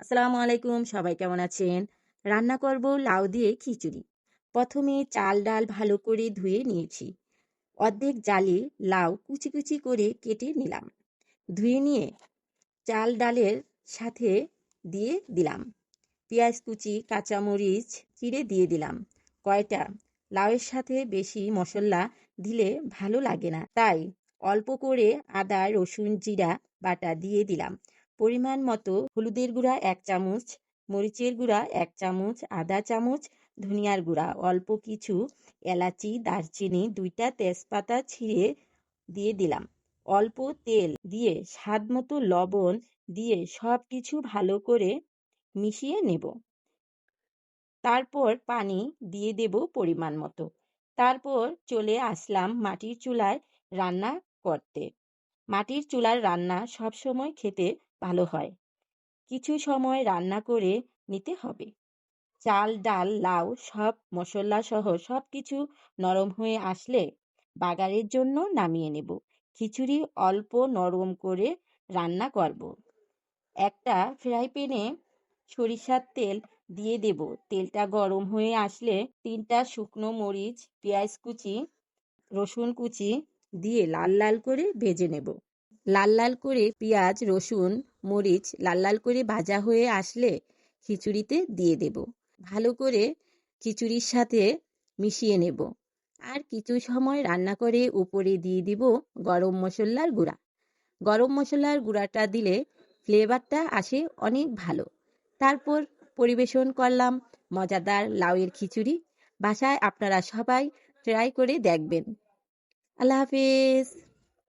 আসসালামু আলাইকুম, সবাই কেমন আছেন? রান্না করব লাউ দিয়ে খিচুড়ি। প্রথমে চাল ডাল ভালো করে ধুয়ে নিয়েছি। অর্ধেক জালি লাউ কুচি কুচি করে কেটে নিলাম। ধুয়ে নিয়ে চাল ডালের সাথে দিয়ে দিলাম। পেঁয়াজ কুচি, কাঁচামরিচ চিড়ে দিয়ে দিলাম। কয়টা লাউয়ের সাথে বেশি মশলা দিলে ভালো লাগে না, তাই অল্প করে আদা রসুন জিরা বাটা দিয়ে দিলাম। পরিমাণ মতো হলুদের গুঁড়া 1 চামচ, মরিচের গুঁড়া 1 চামচ, আদা চামচ, ধনিয়ার গুঁড়া অল্প কিছু, এলাচি দারচিনি 2টা তেজপাতা ছিঁড়ে দিয়ে দিলাম। অল্প তেল দিয়ে স্বাদ মতো লবণ দিয়ে সব কিছু ভালো করে মিশিয়ে নেব। তারপর পানি দিয়ে দেব পরিমাণ মতো। তারপর চলে আসলাম মাটির চুলায় রান্না করতে। মাটির চুলার রান্না সবসময় খেতে ভালো হয়। কিছু সময় রান্না করে নিতে হবে। চাল ডাল লাউ সব মশলা সহ সবকিছু নরম হয়ে আসলে বাগারের জন্য নামিয়ে নেব। খিচুড়ি অল্প নরম করে রান্না করব। একটা ফ্রাই প্যানে সরিষার তেল দিয়ে দেব। তেলটা গরম হয়ে আসলে 3টা শুকনো মরিচ, পেঁয়াজ কুচি, রসুন কুচি দিয়ে লাল লাল করে ভেজে নেব। লাল লাল করে পেঁয়াজ রসুন মরিচ লাল লাল করে ভাজা হয়ে আসলে খিচুড়িতে দিয়ে দেব। ভালো করে খিচুড়ির সাথে মিশিয়ে নেব। আর কিছু সময় রান্না করে উপরে দিয়ে দিব গরম মশলার গুঁড়া। গরম মশলার গুঁড়াটা দিলে ফ্লেভারটা আসে অনেক ভালো। তারপর পরিবেশন করলাম মজাদার লাউয়ের খিচুড়ি। বাসায় আপনারা সবাই ট্রাই করে দেখবেন। আল্লাহ হাফেজ।